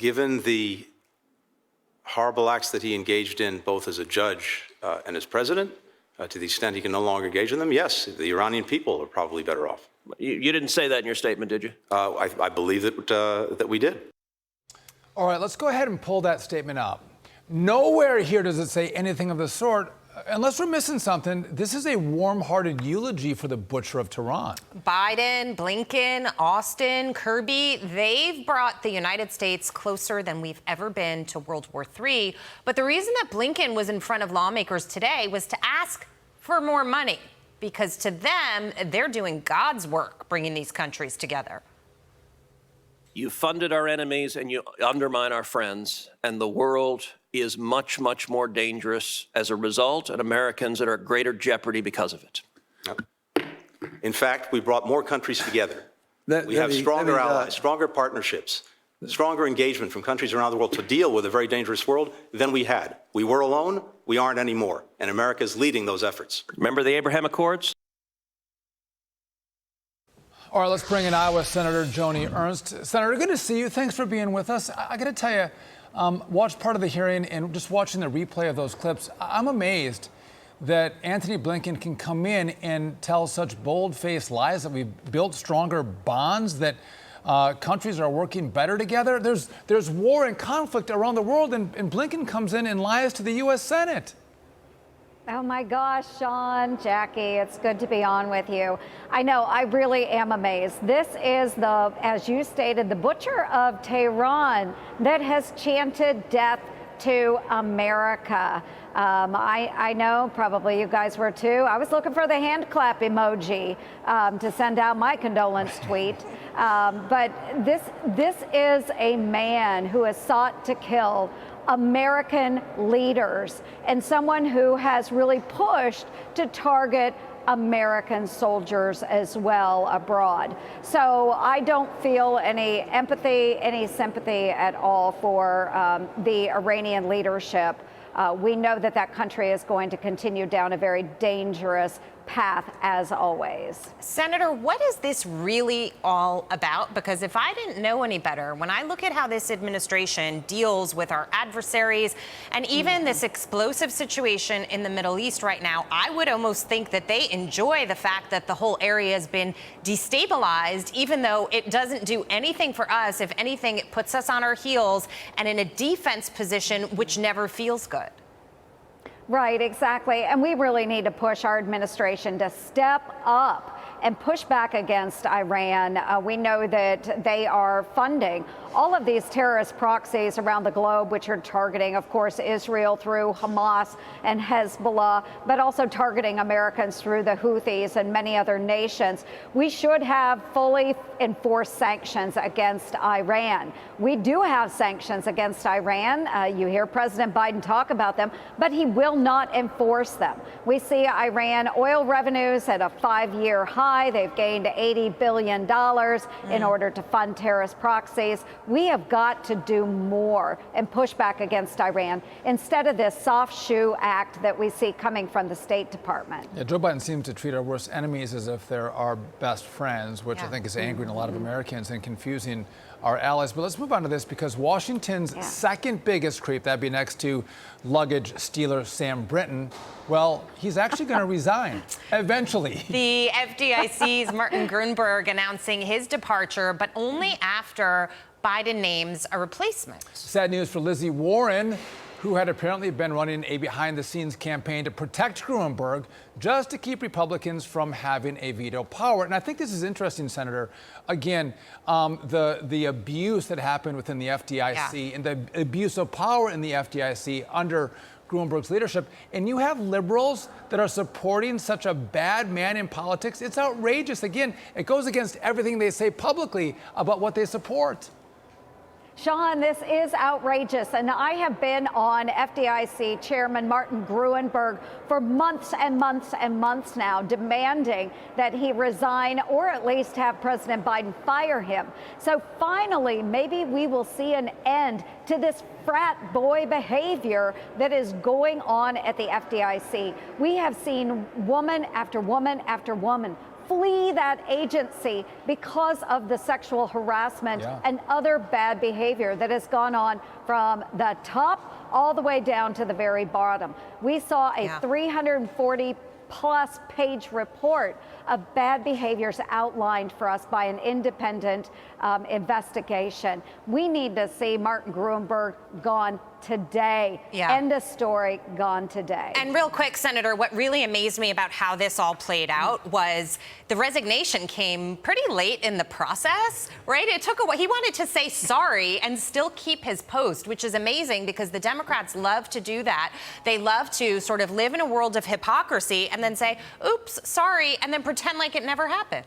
Given the horrible acts that he engaged in, both as a judge and as president, to the extent he can no longer engage in them, yes, the Iranian people are probably better off. You didn't say that in your statement, did you? I believe that we did. All right, let's go ahead and pull that statement up. Nowhere here does it say anything of the sort. Unless we're missing something, this is a warm-hearted eulogy for the Butcher of Tehran. Biden, Blinken, Austin, Kirby, they've brought the United States closer than we've ever been to World War III. But the reason that Blinken was in front of lawmakers today was to ask for more money, because to them, they're doing God's work bringing these countries together. You funded our enemies and you undermine our friends, and the world is much, much more dangerous as a result, and Americans are at greater jeopardy because of it. In fact, we brought more countries together. We have stronger allies, stronger partnerships, stronger engagement from countries around the world to deal with a very dangerous world than we had. We were alone, we aren't anymore, and America is leading those efforts. Remember the Abraham Accords? All right, let's bring in Iowa Senator Joni Ernst. Senator, good to see you. Thanks for being with us. I got to tell you, watched part of the hearing and just watching the replay of those clips, I'm amazed that Antony Blinken can come in and tell such bold-faced lies that we've built stronger bonds, that countries are working better together. There's war and conflict around the world, and Blinken comes in and lies to the U.S. Senate. Oh my gosh, Sean, Jackie, it's good to be on with you. I know, I really am amazed. This is the, as you stated, the Butcher of Tehran that has chanted death to America. I know probably you guys were too. I was looking for the hand clap emoji to send out my condolence tweet. But this is a man who has sought to kill American leaders and someone who has really pushed to target American soldiers as well abroad. So I don't feel any empathy, any sympathy at all for the Iranian leadership. We know that that country is going to continue down a very dangerous path, as always. Senator, what is this really all about? Because if I didn't know any better, when I look at how this administration deals with our adversaries and even this explosive situation in the Middle East right now, I would almost think that they enjoy the fact that the whole area has been destabilized, even though it doesn't do anything for us. If anything, it puts us on our heels and in a defense position, which never feels good. Right, exactly. And we really need to push our administration to step up and push back against Iran. We know that they are funding all of these terrorist proxies around the globe, which are targeting, of course, Israel through Hamas and Hezbollah, but also targeting Americans through the Houthis and many other nations. We should have fully enforced sanctions against Iran. We do have sanctions against Iran. You hear President Biden talk about them, but he will not enforce them. We see Iran oil revenues at a 5-year high. They've gained $80 billion in order to fund terrorist proxies. We have got to do more and push back against Iran instead of this soft shoe act that we see coming from the State Department. Yeah, Joe Biden seems to treat our worst enemies as if they're our best friends, which I think is angering a lot of Americans and confusing our allies. But let's move on to this, because Washington's second biggest creep, that'd be next to luggage stealer Sam Brinton, well, he's actually going to resign eventually. The FDIC's Martin Gruenberg announcing his departure, but only after Biden names a replacement. Sad news for Lizzie Warren, who had apparently been running a behind-the-scenes campaign to protect Gruenberg just to keep Republicans from having a veto power. And I think this is interesting, Senator. Again, the abuse that happened within the FDIC and the abuse of power in the FDIC under Gruenberg's leadership, and you have liberals that are supporting such a bad man in politics. It's outrageous. Again, it goes against everything they say publicly about what they support. Sean, this is outrageous, and I have been on FDIC Chairman Martin Gruenberg for months and months and months now, demanding that he resign or at least have President Biden fire him. So finally, maybe we will see an end to this frat boy behavior that is going on at the FDIC. We have seen woman after woman after woman flee that agency because of the sexual harassment and other bad behavior that has gone on from the top all the way down to the very bottom. We saw a 340-plus page report of bad behaviors outlined for us by an independent investigation. We need to see Martin Gruenberg gone today. End of story, gone today. And real quick, Senator, what really amazed me about how this all played out was the resignation came pretty late in the process, right? It took a while. He wanted to say sorry and still keep his post, which is amazing because the Democrats love to do that. They love to sort of live in a world of hypocrisy and then say, oops, sorry, and then pretend like it never happened.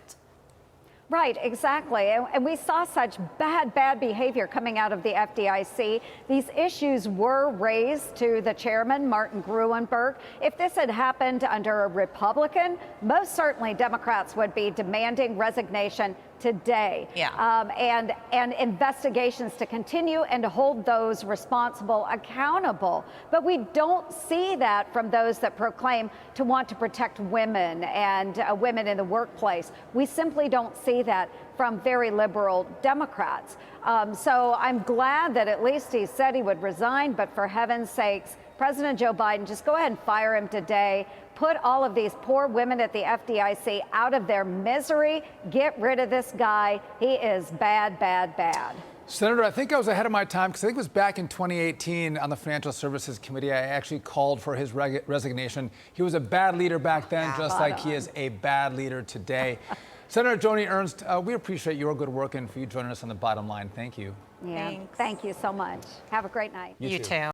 Right, exactly. And we saw such bad behavior coming out of the FDIC. These issues were raised to the chairman, Martin Gruenberg. If this had happened under a Republican, most certainly Democrats would be demanding resignation today. And investigations to continue and to hold those responsible accountable. But we don't see that from those that proclaim to want to protect women and women in the workplace. We simply don't see that from very liberal Democrats. So I'm glad that at least he said he would resign, but for heaven's sakes, President Joe Biden, just go ahead and fire him today. Put all of these poor women at the FDIC out of their misery. Get rid of this guy. He is bad. Senator, I think I was ahead of my time because I think it was back in 2018 on the Financial Services Committee. I actually called for his resignation. He was a bad leader back then, just like he is a bad leader today. Senator Joni Ernst, we appreciate your good work and for you joining us on The Bottom Line. Thank you. Thank you so much. Have a great night. You too.